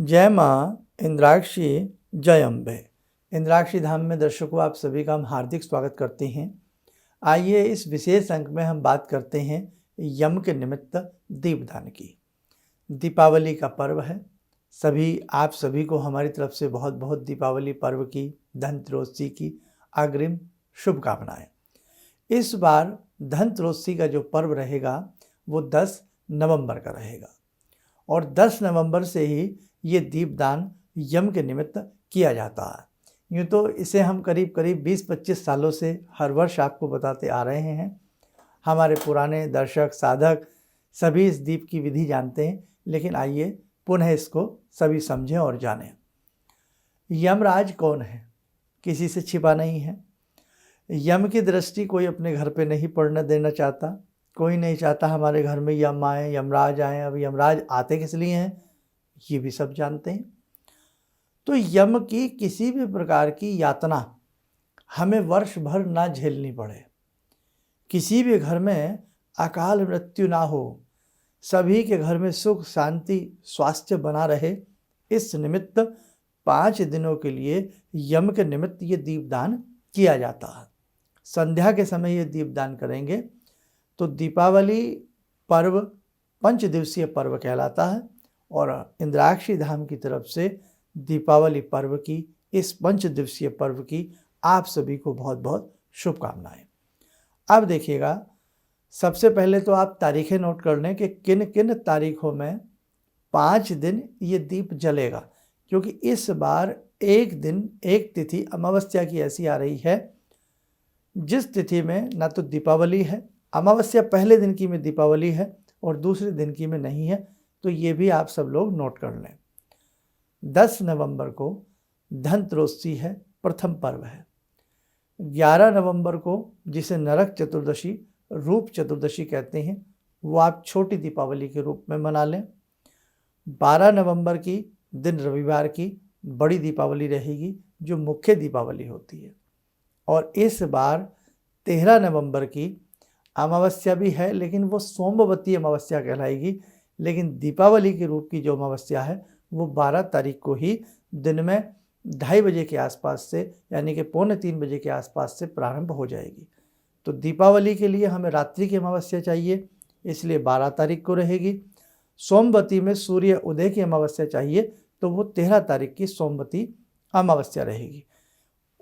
जय माँ इंद्राक्षी, जय अम्बे। इंद्राक्षी धाम में दर्शकों आप सभी का हम हार्दिक स्वागत करते हैं। आइए इस विशेष अंक में हम बात करते हैं यम के निमित्त दीपदान की। दीपावली का पर्व है, आप सभी को हमारी तरफ से बहुत बहुत दीपावली पर्व की, धनतेरस की अग्रिम शुभकामनाएं। इस बार धनतेरस का जो पर्व रहेगा वो 10 नवंबर का रहेगा और 10 नवंबर से ही ये दीपदान यम के निमित्त किया जाता है। यूँ तो इसे हम करीब करीब 20-25 सालों से हर वर्ष आपको बताते आ रहे हैं। हमारे पुराने दर्शक साधक सभी इस दीप की विधि जानते हैं, लेकिन आइए पुनः इसको सभी समझें और जानें। यमराज कौन है? किसी से छिपा नहीं है। यम की दृष्टि कोई अपने घर पे नहीं पड़ने देना चाहता। कोई नहीं चाहता हमारे घर में यम आए, यमराज आए। अब यमराज आते किस लिए हैं ये भी सब जानते हैं। तो यम की किसी भी प्रकार की यातना हमें वर्ष भर ना झेलनी पड़े, किसी भी घर में अकाल मृत्यु ना हो, सभी के घर में सुख शांति स्वास्थ्य बना रहे, इस निमित्त 5 दिनों के लिए यम के निमित्त ये दीपदान किया जाता है। संध्या के समय ये दीपदान करेंगे तो दीपावली पर्व 5 दिवसीय पर्व कहलाता है और इंद्राक्षी धाम की तरफ से दीपावली पर्व की, इस 5 दिवसीय पर्व की आप सभी को बहुत बहुत शुभकामनाएं। अब देखिएगा, सबसे पहले तो आप तारीखें नोट कर लें कि किन किन तारीखों में 5 दिन ये दीप जलेगा, क्योंकि इस बार एक दिन एक तिथि अमावस्या की ऐसी आ रही है जिस तिथि में ना तो दीपावली है, अमावस्या पहले दिन की में दीपावली है और दूसरे दिन की में नहीं है। तो ये भी आप सब लोग नोट कर लें। 10 नवंबर को धनतेरस है, प्रथम पर्व है। 11 नवंबर को जिसे नरक चतुर्दशी, रूप चतुर्दशी कहते हैं, वो आप छोटी दीपावली के रूप में मना लें। 12 नवंबर की दिन रविवार की बड़ी दीपावली रहेगी जो मुख्य दीपावली होती है। और इस बार 13 नवंबर की अमावस्या भी है, लेकिन वो सोमवती अमावस्या कहलाएगी। लेकिन दीपावली के रूप की जो अमावस्या है वो 12 तारीख को ही दिन में 2:30 बजे के आसपास से, यानी कि 2:45 बजे के आसपास से प्रारंभ हो जाएगी। तो दीपावली के लिए हमें रात्रि की अमावस्या चाहिए, इसलिए 12 तारीख को रहेगी। सोमवती में सूर्य उदय की अमावस्या चाहिए, तो वो 13 तारीख की सोमवती अमावस्या रहेगी।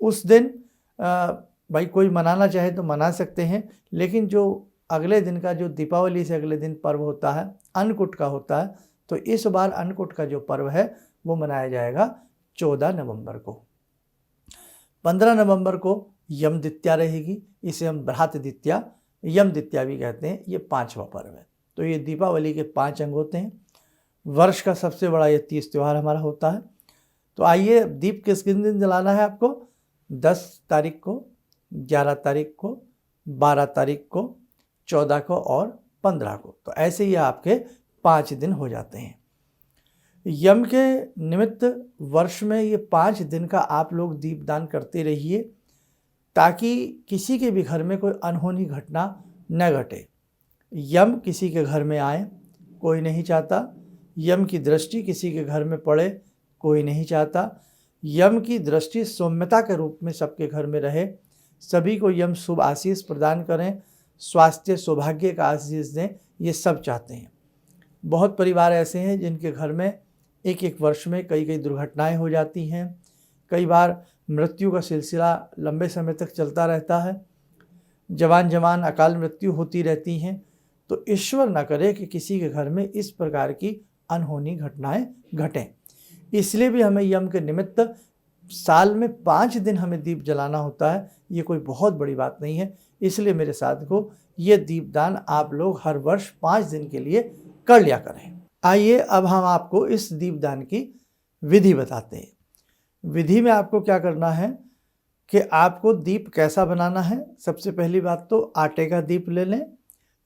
उस दिन भाई कोई मनाना चाहे तो मना सकते हैं, लेकिन जो अगले दिन का, जो दीपावली से अगले दिन पर्व होता है, अन्नकूट का होता है, तो इस बार अन्नकूट का जो पर्व है वो मनाया जाएगा 14 नवंबर को। 15 नवंबर को यम द्वितीया रहेगी, इसे हम बृहत द्वितीया, यम द्वितीया भी कहते हैं। ये 5वां पर्व है। तो ये दीपावली के 5 अंग होते हैं। वर्ष का सबसे बड़ा ये 30 त्यौहार हमारा होता है। तो आइए, दीप किस दिन जलाना है आपको? 10 तारीख को, 11 तारीख को, 12 तारीख को, 14 को और 15 को। तो ऐसे ही आपके 5 दिन हो जाते हैं। यम के निमित्त वर्ष में ये 5 दिन का आप लोग दीपदान करते रहिए, ताकि किसी के भी घर में कोई अनहोनी घटना न घटे। यम किसी के घर में आए कोई नहीं चाहता, यम की दृष्टि किसी के घर में पड़े कोई नहीं चाहता। यम की दृष्टि सौम्यता के रूप में सबके घर में रहे, सभी को यम शुभ आशीष प्रदान करें, स्वास्थ्य सौभाग्य का आशीष दें, ये सब चाहते हैं। बहुत परिवार ऐसे हैं जिनके घर में एक वर्ष में कई दुर्घटनाएं हो जाती हैं। कई बार मृत्यु का सिलसिला लंबे समय तक चलता रहता है, जवान अकाल मृत्यु होती रहती हैं। तो ईश्वर न करे कि किसी के घर में इस प्रकार की अनहोनी घटनाएं घटें। इसलिए भी हमें यम के निमित्त साल में 5 दिन हमें दीप जलाना होता है। ये कोई बहुत बड़ी बात नहीं है। इसलिए मेरे साथियों, ये दीपदान आप लोग हर वर्ष 5 दिन के लिए कर लिया करें। आइए अब हम आपको इस दीपदान की विधि बताते हैं। विधि में आपको क्या करना है कि आपको दीप कैसा बनाना है। सबसे पहली बात तो आटे का दीप ले लें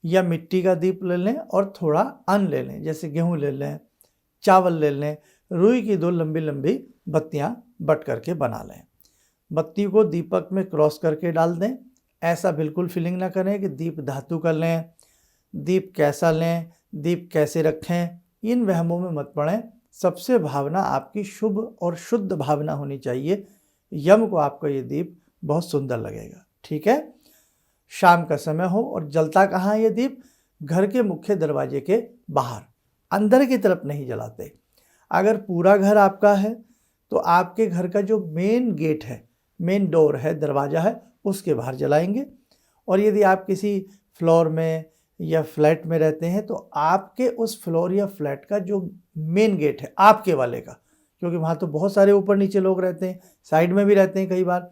या मिट्टी का दीप ले लें और थोड़ा अन्न ले लें, जैसे गेहूँ ले लें, चावल ले लें, रुई की 2 लंबी लंबी बत्तियाँ बट करके बना लें। बत्ती को दीपक में क्रॉस करके डाल दें। ऐसा बिल्कुल फीलिंग ना करें कि दीप धातु का लें, दीप कैसा लें, दीप कैसे रखें, इन वहमों में मत पड़ें। सबसे भावना आपकी शुभ और शुद्ध भावना होनी चाहिए। यम को आपका ये दीप बहुत सुंदर लगेगा। ठीक है, शाम का समय हो और जलता कहाँ है ये दीप? घर के मुख्य दरवाजे के बाहर, अंदर की तरफ नहीं जलाते। अगर पूरा घर आपका है तो आपके घर का जो मेन गेट है, मेन डोर है, दरवाज़ा है, उसके बाहर जलाएंगे। और यदि आप किसी फ्लोर में या फ्लैट में रहते हैं तो आपके उस फ्लोर या फ्लैट का जो मेन गेट है आपके वाले का, क्योंकि वहाँ तो बहुत सारे ऊपर नीचे लोग रहते हैं, साइड में भी रहते हैं कई बार,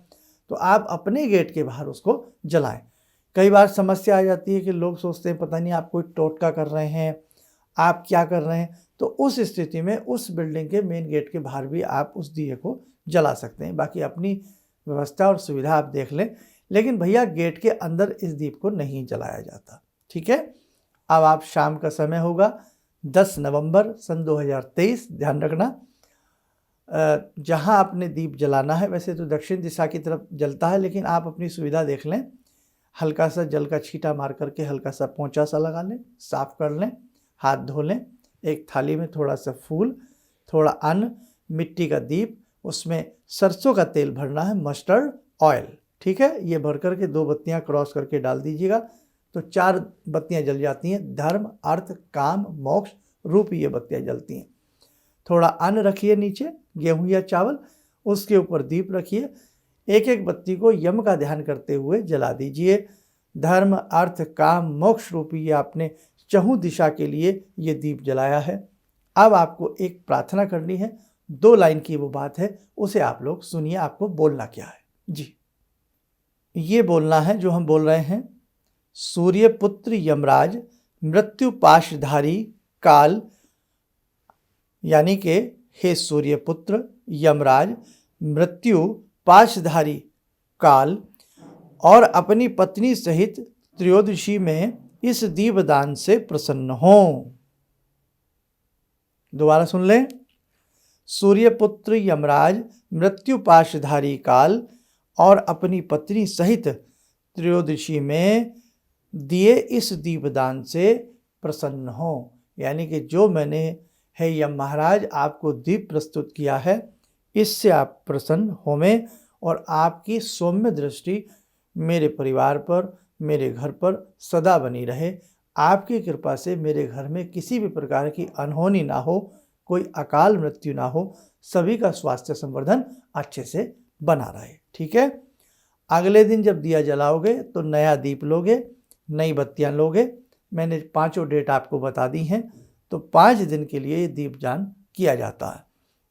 तो आप अपने गेट के बाहर उसको जलाएं। कई बार समस्या आ जाती है कि लोग सोचते हैं पता नहीं आप कोई टोटका कर रहे हैं, आप क्या कर रहे हैं, तो उस स्थिति में उस बिल्डिंग के मेन गेट के बाहर भी आप उस दिए को जला सकते हैं। बाकी अपनी व्यवस्था और सुविधा आप देख लें, लेकिन भैया गेट के अंदर इस दीप को नहीं जलाया जाता। ठीक है, अब आप शाम का समय होगा 10 नवंबर सन 2023, ध्यान रखना जहां आपने दीप जलाना है, वैसे तो दक्षिण दिशा की तरफ जलता है, लेकिन आप अपनी सुविधा देख लें, हल्का सा जल का छींटा मार करके हल्का सा पोंछा सा लगा लें, साफ कर लें, हाथ धो लें। एक थाली में थोड़ा सा फूल, थोड़ा अन्न, मिट्टी का दीप, उसमें सरसों का तेल भरना है, मस्टर्ड ऑयल। ठीक है, ये भर करके 2 बत्तियां क्रॉस करके डाल दीजिएगा तो 4 बत्तियां जल जाती हैं। धर्म, अर्थ, काम, मोक्ष रूप ये बत्तियां जलती हैं। थोड़ा अन्न रखिए नीचे, गेहूं या चावल, उसके ऊपर दीप रखिए। एक एक बत्ती को यम का ध्यान करते हुए जला दीजिए। धर्म, अर्थ, काम, मोक्ष रूपी ये आपने चहुं दिशा के लिए ये दीप जलाया है। अब आपको एक प्रार्थना करनी है, 2 लाइन की वो बात है, उसे आप लोग सुनिए, आपको बोलना क्या है जी। ये बोलना है जो हम बोल रहे हैं, सूर्य पुत्र यमराज मृत्यु पाशधारी काल, यानी कि हे सूर्य पुत्र यमराज मृत्यु पाशधारी काल, और अपनी पत्नी सहित त्रयोदशी में इस दीपदान से प्रसन्न हो। दोबारा सुन लें, सूर्य पुत्र यमराज मृत्यु पाशधारी काल और अपनी पत्नी सहित त्रयोदशी में दिए इस दीपदान से प्रसन्न हो। यानी कि जो मैंने है यम महाराज आपको दीप प्रस्तुत किया है, इससे आप प्रसन्न होवें और आपकी सौम्य दृष्टि मेरे परिवार पर, मेरे घर पर सदा बनी रहे। आपकी कृपा से मेरे घर में किसी भी प्रकार की अनहोनी ना हो, कोई अकाल मृत्यु ना हो, सभी का स्वास्थ्य संवर्धन अच्छे से बना रहे। ठीक है, अगले दिन जब दिया जलाओगे तो नया दीप लोगे, नई बत्तियां लोगे। मैंने 5 डेट आपको बता दी हैं, तो 5 दिन के लिए ये दीपदान किया जाता है।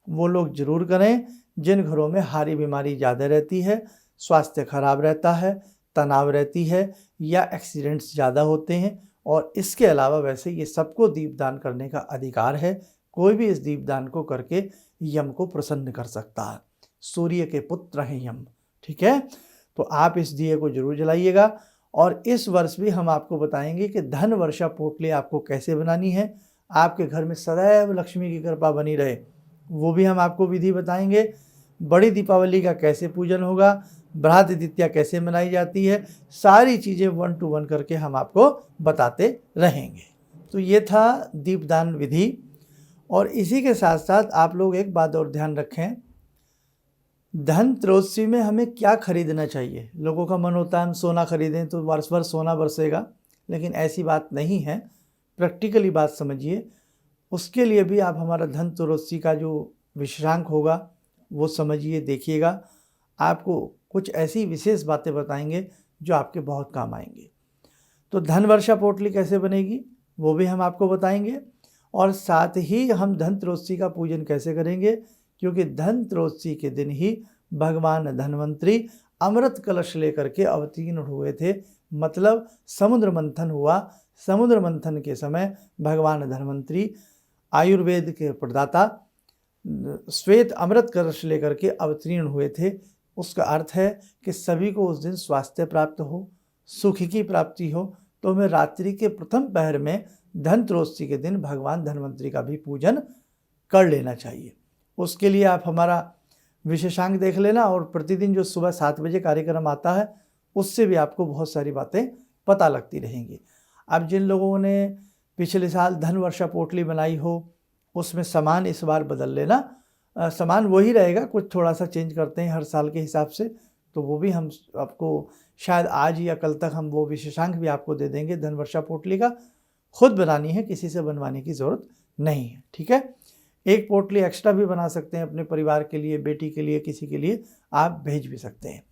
वो लोग जरूर करें जिन घरों में हारी बीमारी ज़्यादा रहती है, स्वास्थ्य खराब रहता है, तनाव रहती है या एक्सीडेंट्स ज़्यादा होते हैं। और इसके अलावा वैसे ये सबको दीपदान करने का अधिकार है, कोई भी इस दीपदान को करके यम को प्रसन्न कर सकता है। सूर्य के पुत्र हैं यम। ठीक है, तो आप इस दिए को जरूर जलाइएगा। और इस वर्ष भी हम आपको बताएंगे कि धन वर्षा पोटली आपको कैसे बनानी है, आपके घर में सदैव लक्ष्मी की कृपा बनी रहे, वो भी हम आपको विधि बताएंगे। बड़ी दीपावली का कैसे पूजन होगा, बृहद द्वितीया कैसे मनाई जाती है, सारी चीज़ें 1 to 1 करके हम आपको बताते रहेंगे। तो ये था दीपदान विधि। और इसी के साथ साथ आप लोग एक बात और ध्यान रखें, धन त्रयोदशी में हमें क्या खरीदना चाहिए। लोगों का मन होता है हम सोना खरीदें तो वर्ष भर सोना बरसेगा, लेकिन ऐसी बात नहीं है। प्रैक्टिकली बात समझिए, उसके लिए भी आप हमारा धन त्रयोदशी का जो विशेषांक होगा वो समझिए, देखिएगा। आपको कुछ ऐसी विशेष बातें बताएंगे जो आपके बहुत काम आएंगे। तो धन वर्षा पोटली कैसे बनेगी वो भी हम आपको बताएंगे, और साथ ही हम धन त्रयोदशी का पूजन कैसे करेंगे, क्योंकि धन त्रयोदशी के दिन ही भगवान धन्वंतरी अमृत कलश लेकर के अवतीर्ण हुए थे। मतलब समुद्र मंथन हुआ, समुद्र मंथन के समय भगवान धन्वंतरी आयुर्वेद के प्रदाता श्वेत अमृत कलश लेकर के अवतीर्ण हुए थे। उसका अर्थ है कि सभी को उस दिन स्वास्थ्य प्राप्त हो, सुख की प्राप्ति हो। तो हमें रात्रि के प्रथम पहर में धन त्रयोदशी के दिन भगवान धन्वंतरी का भी पूजन कर लेना चाहिए। उसके लिए आप हमारा विशेषांक देख लेना, और प्रतिदिन जो सुबह 7 बजे कार्यक्रम आता है उससे भी आपको बहुत सारी बातें पता लगती रहेंगी। अब जिन लोगों ने पिछले साल धन वर्षा पोटली बनाई हो उसमें सामान इस बार बदल लेना। सामान वही रहेगा, कुछ थोड़ा सा चेंज करते हैं हर साल के हिसाब से, तो वो भी हम आपको शायद आज या कल तक हम वो विशेषांक भी आपको दे देंगे। धनवर्षा पोटली का खुद बनानी है, किसी से बनवाने की ज़रूरत नहीं है, ठीक है। एक पोटली एक्स्ट्रा भी बना सकते हैं अपने परिवार के लिए, बेटी के लिए, किसी के लिए आप भेज भी सकते हैं।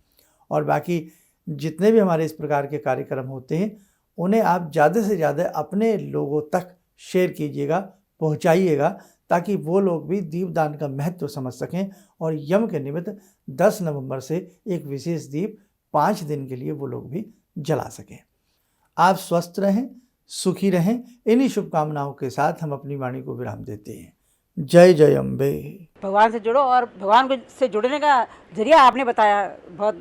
और बाकी जितने भी हमारे इस प्रकार के कार्यक्रम होते हैं उन्हें आप ज़्यादा से ज़्यादा अपने लोगों तक शेयर कीजिएगा, पहुंचाइएगा, ताकि वो लोग भी दीपदान का महत्व समझ सकें और यम के निमित्त 10 नवंबर से एक विशेष दीप 5 दिन के लिए वो लोग भी जला सकें। आप स्वस्थ रहें, सुखी रहें, इन्हीं शुभकामनाओं के साथ हम अपनी वाणी को विराम देते हैं। जय जय अम्बे। भगवान से जुड़ो और भगवान से जुड़ने का जरिया आपने बताया, बहुत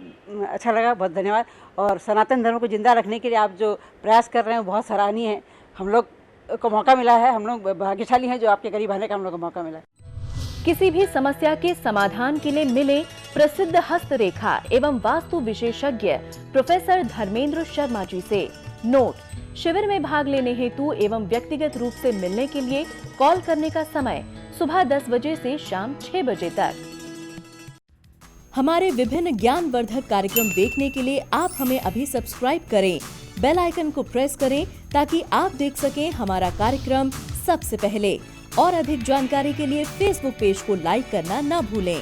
अच्छा लगा, बहुत धन्यवाद। और सनातन धर्म को जिंदा रखने के लिए आप जो प्रयास कर रहे हैं वो बहुत सराहनीय है। हम लोग को मौका मिला है, हम लोग भाग्यशाली हैं जो आपके करीब आने का हम लोग को मौका मिला। किसी भी समस्या के समाधान के लिए मिले प्रसिद्ध हस्तरेखा एवं वास्तु विशेषज्ञ प्रोफेसर धर्मेंद्र शर्मा जी से। नोट: शिविर में भाग लेने हेतु एवं व्यक्तिगत रूप से मिलने के लिए कॉल करने का समय सुबह 10 बजे से शाम 6 बजे तक। हमारे विभिन्न ज्ञानवर्धक कार्यक्रम देखने के लिए आप हमें अभी सब्सक्राइब करें, बेल आइकन को प्रेस करें ताकि आप देख सकें हमारा कार्यक्रम सबसे पहले। और अधिक जानकारी के लिए फेसबुक पेज को लाइक करना न भूलें।